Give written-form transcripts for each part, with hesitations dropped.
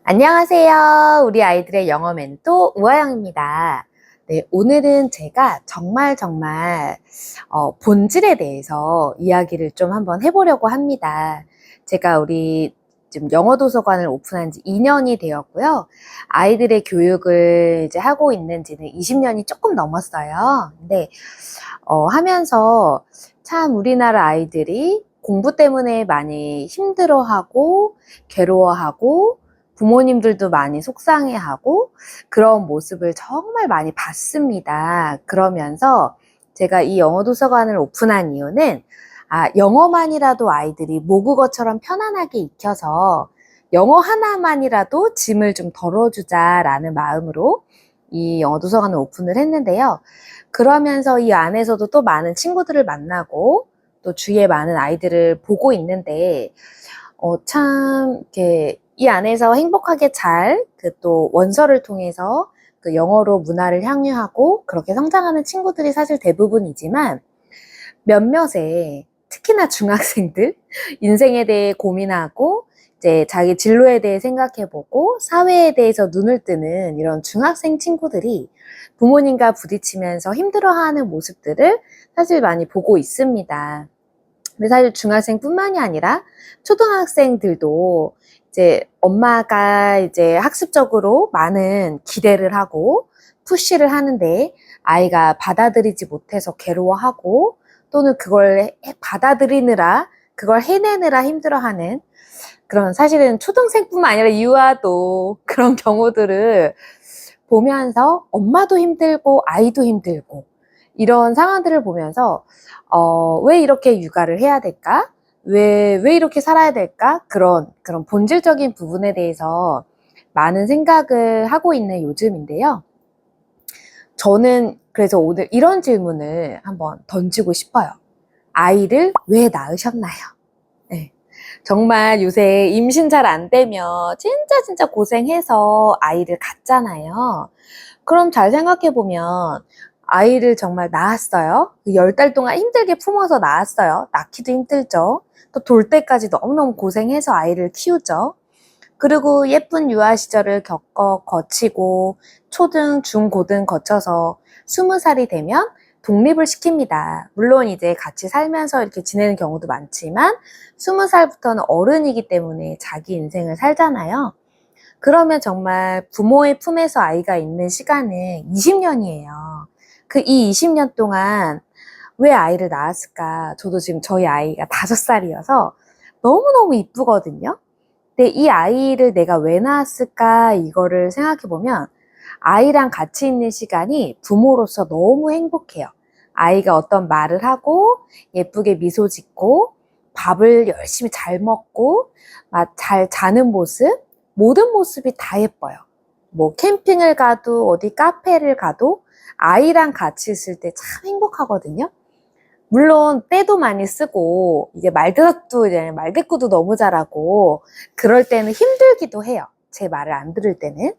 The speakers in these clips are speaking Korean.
안녕하세요. 우리 아이들의 영어 멘토 우아영입니다. 네, 오늘은 제가 정말 본질에 대해서 이야기를 좀 한번 해보려고 합니다. 제가 우리 지금 영어 도서관을 오픈한 지 2년이 되었고요. 아이들의 교육을 이제 하고 있는 지는 20년이 조금 넘었어요. 근데 하면서 참 우리나라 아이들이 공부 때문에 많이 힘들어하고 괴로워하고 부모님들도 많이 속상해하고 그런 모습을 정말 많이 봤습니다. 그러면서 제가 이 영어 도서관을 오픈한 이유는 영어만이라도 아이들이 모국어처럼 편안하게 익혀서 영어 하나만이라도 짐을 좀 덜어주자라는 마음으로 이 영어 도서관을 오픈을 했는데요. 그러면서 이 안에서도 또 많은 친구들을 만나고 또 주위에 많은 아이들을 보고 있는데 참 이렇게 이 안에서 행복하게 잘 또 원서를 통해서 그 영어로 문화를 향유하고 그렇게 성장하는 친구들이 사실 대부분이지만 몇몇의 특히나 중학생들 인생에 대해 고민하고 이제 자기 진로에 대해 생각해보고 사회에 대해서 눈을 뜨는 이런 중학생 친구들이 부모님과 부딪히면서 힘들어하는 모습들을 사실 많이 보고 있습니다. 근데 사실 중학생뿐만이 아니라 초등학생들도 이제 엄마가 이제 학습적으로 많은 기대를 하고 푸시를 하는데 아이가 받아들이지 못해서 괴로워하고 또는 그걸 받아들이느라 그걸 해내느라 힘들어하는 그런 사실은 초등생뿐만 아니라 유아도 그런 경우들을 보면서 엄마도 힘들고 아이도 힘들고 이런 상황들을 보면서 왜 이렇게 육아를 해야 될까? 왜 이렇게 살아야 될까? 그런 본질적인 부분에 대해서 많은 생각을 하고 있는 요즘인데요. 저는 그래서 오늘 이런 질문을 한번 던지고 싶어요. 아이를 왜 낳으셨나요? 네. 정말 요새 임신 잘 안 되면 진짜 고생해서 아이를 갖잖아요. 그럼 잘 생각해보면 아이를 정말 낳았어요. 10달 동안 힘들게 품어서 낳았어요. 낳기도 힘들죠. 또 돌 때까지 너무너무 고생해서 아이를 키우죠. 그리고 예쁜 유아 시절을 거치고 초등, 중, 고등 거쳐서 20살이 되면 독립을 시킵니다. 물론 이제 같이 살면서 이렇게 지내는 경우도 많지만 20살부터는 어른이기 때문에 자기 인생을 살잖아요. 그러면 정말 부모의 품에서 아이가 있는 시간은 20년이에요. 이 20년 동안 왜 아이를 낳았을까? 저도 지금 저희 아이가 5살이어서 너무너무 이쁘거든요. 근데 이 아이를 내가 왜 낳았을까? 이거를 생각해보면 아이랑 같이 있는 시간이 부모로서 너무 행복해요. 아이가 어떤 말을 하고 예쁘게 미소 짓고 밥을 열심히 잘 먹고 잘 자는 모습, 모든 모습이 다 예뻐요. 뭐 캠핑을 가도 어디 카페를 가도 아이랑 같이 있을 때 참 행복하거든요. 물론 때도 많이 쓰고 이제 말대꾸도 너무 잘하고 그럴 때는 힘들기도 해요. 제 말을 안 들을 때는.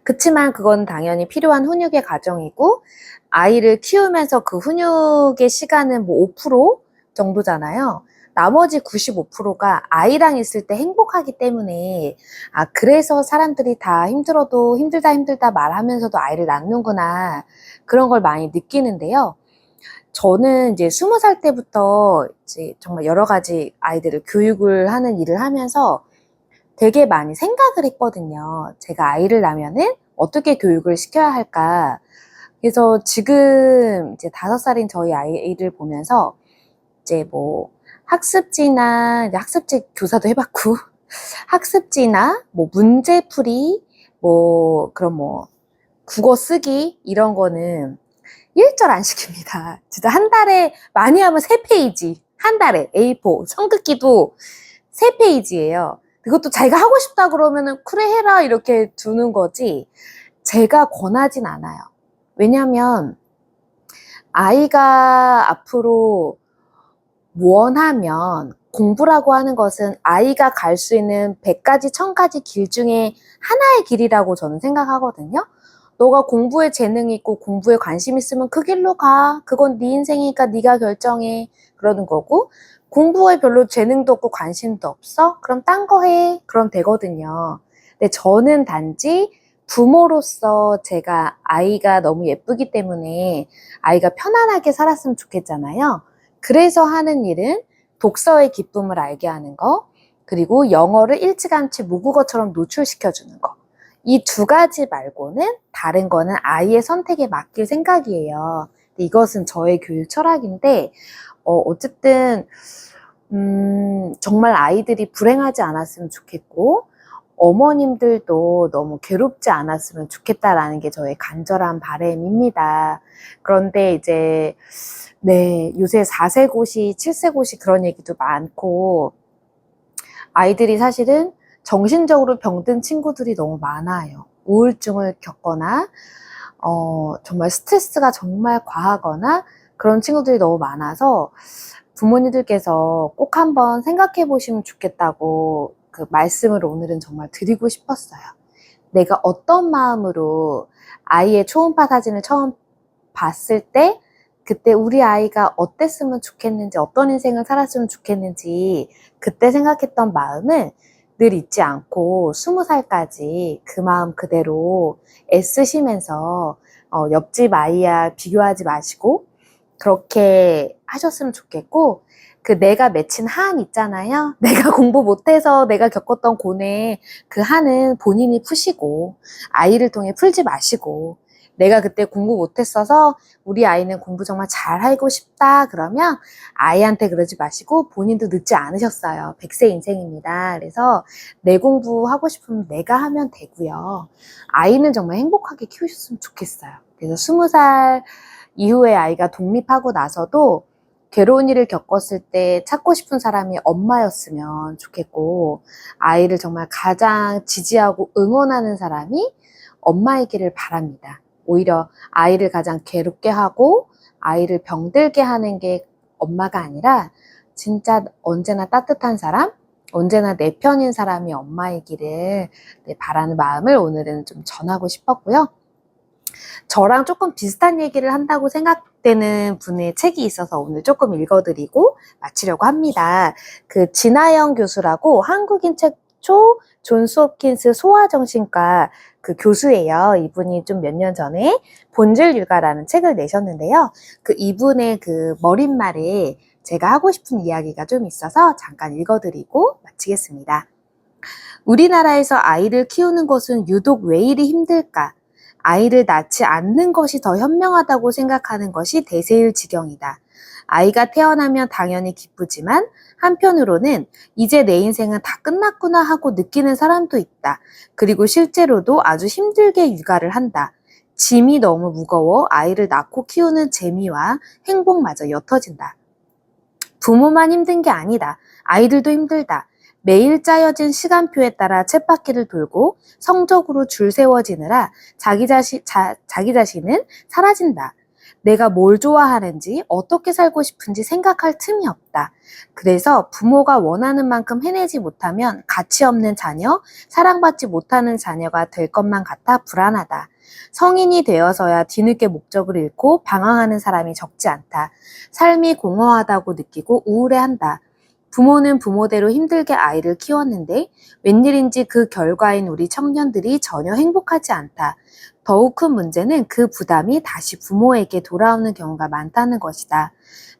그치만 그건 당연히 필요한 훈육의 과정이고 아이를 키우면서 그 훈육의 시간은 뭐 5% 정도잖아요. 나머지 95%가 아이랑 있을 때 행복하기 때문에 그래서 사람들이 다 힘들어도 힘들다 말하면서도 아이를 낳는구나 그런 걸 많이 느끼는데요. 저는 이제 20살 때부터 이제 정말 여러 가지 아이들을 교육을 하는 일을 하면서 되게 많이 생각을 했거든요. 제가 아이를 낳으면은 어떻게 교육을 시켜야 할까. 그래서 지금 이제 5살인 저희 아이를 보면서 이제 뭐 학습지나 이제 학습지 교사도 해봤고 학습지나 뭐 문제풀이 뭐 그런 뭐 국어 쓰기 이런 거는 일절 안 시킵니다. 진짜 한 달에 많이 하면 3페이지. 한 달에 A4 성극기도 3페이지예요. 그것도 자기가 하고 싶다 그러면은 그래 해라 이렇게 두는 거지 제가 권하진 않아요. 왜냐면 아이가 앞으로 원하면 공부라고 하는 것은 아이가 갈 수 있는 100가지 1000가지 길 중에 하나의 길이라고 저는 생각하거든요. 너가 공부에 재능이 있고 공부에 관심 있으면 그 길로 가. 그건 네 인생이니까 네가 결정해. 그러는 거고, 공부에 별로 재능도 없고 관심도 없어? 그럼 딴 거 해. 그럼 되거든요. 근데 저는 단지 부모로서 제가 아이가 너무 예쁘기 때문에 아이가 편안하게 살았으면 좋겠잖아요. 그래서 하는 일은 독서의 기쁨을 알게 하는 거, 그리고 영어를 일찌감치 모국어처럼 노출시켜주는 거. 이 두 가지 말고는 다른 거는 아이의 선택에 맡길 생각이에요. 이것은 저의 교육 철학인데, 어쨌든, 정말 아이들이 불행하지 않았으면 좋겠고, 어머님들도 너무 괴롭지 않았으면 좋겠다라는 게 저의 간절한 바람입니다. 그런데 이제, 네, 요새 4세 고시, 7세 고시 그런 얘기도 많고, 아이들이 사실은 정신적으로 병든 친구들이 너무 많아요. 우울증을 겪거나, 정말 스트레스가 정말 과하거나 그런 친구들이 너무 많아서 부모님들께서 꼭 한번 생각해 보시면 좋겠다고 그 말씀을 오늘은 정말 드리고 싶었어요. 내가 어떤 마음으로 아이의 초음파 사진을 처음 봤을 때 그때 우리 아이가 어땠으면 좋겠는지, 어떤 인생을 살았으면 좋겠는지 그때 생각했던 마음은 늘 잊지 않고 20살까지 그 마음 그대로 애쓰시면서 옆집 아이야 비교하지 마시고 그렇게 하셨으면 좋겠고, 그 내가 맺힌 한 있잖아요. 내가 공부 못해서 내가 겪었던 고뇌, 그 한은 본인이 푸시고 아이를 통해 풀지 마시고, 내가 그때 공부 못했어서 우리 아이는 공부 정말 잘하고 싶다 그러면 아이한테 그러지 마시고 본인도 늦지 않으셨어요. 100세 인생입니다. 그래서 내 공부하고 싶으면 내가 하면 되고요. 아이는 정말 행복하게 키우셨으면 좋겠어요. 그래서 20살 이후에 아이가 독립하고 나서도 괴로운 일을 겪었을 때 찾고 싶은 사람이 엄마였으면 좋겠고, 아이를 정말 가장 지지하고 응원하는 사람이 엄마이기를 바랍니다. 오히려 아이를 가장 괴롭게 하고 아이를 병들게 하는 게 엄마가 아니라 진짜 언제나 따뜻한 사람, 언제나 내 편인 사람이 엄마이기를 바라는 마음을 오늘은 좀 전하고 싶었고요. 저랑 조금 비슷한 얘기를 한다고 생각되는 분의 책이 있어서 오늘 조금 읽어드리고 마치려고 합니다. 그 진아영 교수라고 한국인 최초 존스 홉킨스 소아정신과 그 교수예요. 이분이 좀 몇 년 전에 본질 육아라는 책을 내셨는데요. 그 이분의 그 머릿말에 제가 하고 싶은 이야기가 좀 있어서 잠깐 읽어드리고 마치겠습니다. 우리나라에서 아이를 키우는 것은 유독 왜 이리 힘들까? 아이를 낳지 않는 것이 더 현명하다고 생각하는 것이 대세일 지경이다. 아이가 태어나면 당연히 기쁘지만 한편으로는 이제 내 인생은 다 끝났구나 하고 느끼는 사람도 있다. 그리고 실제로도 아주 힘들게 육아를 한다. 짐이 너무 무거워 아이를 낳고 키우는 재미와 행복마저 옅어진다. 부모만 힘든 게 아니다. 아이들도 힘들다. 매일 짜여진 시간표에 따라 쳇바퀴를 돌고 성적으로 줄 세워지느라 자기 자신은 사라진다. 내가 뭘 좋아하는지 어떻게 살고 싶은지 생각할 틈이 없다. 그래서 부모가 원하는 만큼 해내지 못하면 가치 없는 자녀, 사랑받지 못하는 자녀가 될 것만 같아 불안하다. 성인이 되어서야 뒤늦게 목적을 잃고 방황하는 사람이 적지 않다. 삶이 공허하다고 느끼고 우울해한다. 부모는 부모대로 힘들게 아이를 키웠는데 웬일인지 그 결과인 우리 청년들이 전혀 행복하지 않다. 더욱 큰 문제는 그 부담이 다시 부모에게 돌아오는 경우가 많다는 것이다.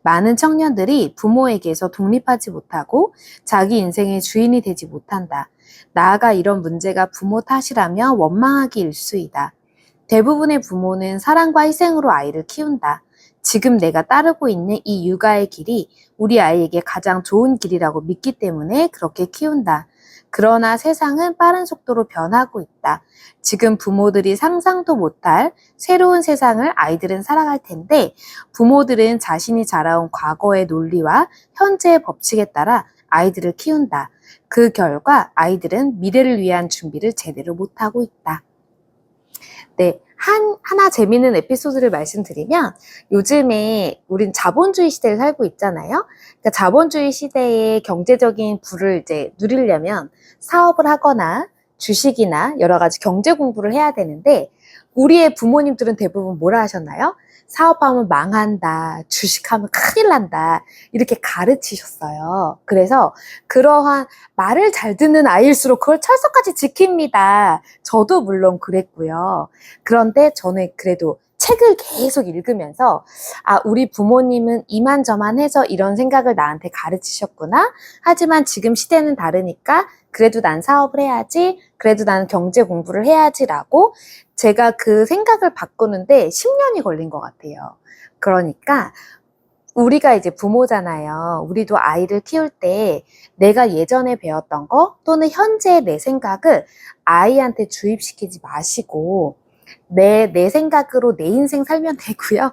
많은 청년들이 부모에게서 독립하지 못하고 자기 인생의 주인이 되지 못한다. 나아가 이런 문제가 부모 탓이라며 원망하기 일쑤이다. 대부분의 부모는 사랑과 희생으로 아이를 키운다. 지금 내가 따르고 있는 이 육아의 길이 우리 아이에게 가장 좋은 길이라고 믿기 때문에 그렇게 키운다. 그러나 세상은 빠른 속도로 변하고 있다. 지금 부모들이 상상도 못할 새로운 세상을 아이들은 살아갈 텐데 부모들은 자신이 자라온 과거의 논리와 현재의 법칙에 따라 아이들을 키운다. 그 결과 아이들은 미래를 위한 준비를 제대로 못하고 있다. 네, 하나 재미있는 에피소드를 말씀드리면 요즘에 우린 자본주의 시대를 살고 있잖아요. 그러니까 자본주의 시대의 경제적인 부를 이제 누리려면 사업을 하거나 주식이나 여러 가지 경제 공부를 해야 되는데 우리의 부모님들은 대부분 뭐라 하셨나요? 사업하면 망한다, 주식하면 큰일 난다, 이렇게 가르치셨어요. 그래서 그러한 말을 잘 듣는 아이일수록 그걸 철석같이 지킵니다. 저도 물론 그랬고요. 그런데 저는 그래도 책을 계속 읽으면서 우리 부모님은 이만저만해서 이런 생각을 나한테 가르치셨구나. 하지만 지금 시대는 다르니까 그래도 난 사업을 해야지, 그래도 나는 경제 공부를 해야지라고 제가 그 생각을 바꾸는데 10년이 걸린 것 같아요. 그러니까 우리가 이제 부모잖아요. 우리도 아이를 키울 때 내가 예전에 배웠던 거 또는 현재의 내 생각을 아이한테 주입시키지 마시고 내 생각으로 내 인생 살면 되고요.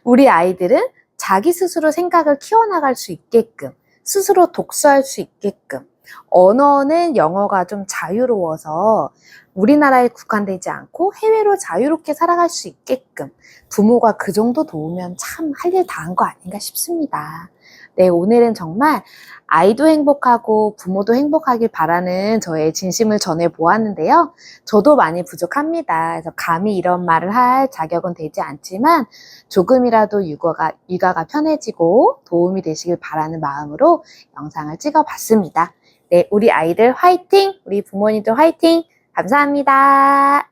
우리 아이들은 자기 스스로 생각을 키워나갈 수 있게끔, 스스로 독서할 수 있게끔, 언어는 영어가 좀 자유로워서 우리나라에 국한되지 않고 해외로 자유롭게 살아갈 수 있게끔 부모가 그 정도 도우면 참 할 일 다 한 거 아닌가 싶습니다. 네, 오늘은 정말 아이도 행복하고 부모도 행복하길 바라는 저의 진심을 전해 보았는데요. 저도 많이 부족합니다. 그래서 감히 이런 말을 할 자격은 되지 않지만 조금이라도 육아가 편해지고 도움이 되시길 바라는 마음으로 영상을 찍어봤습니다. 네, 우리 아이들 화이팅! 우리 부모님들 화이팅! 감사합니다.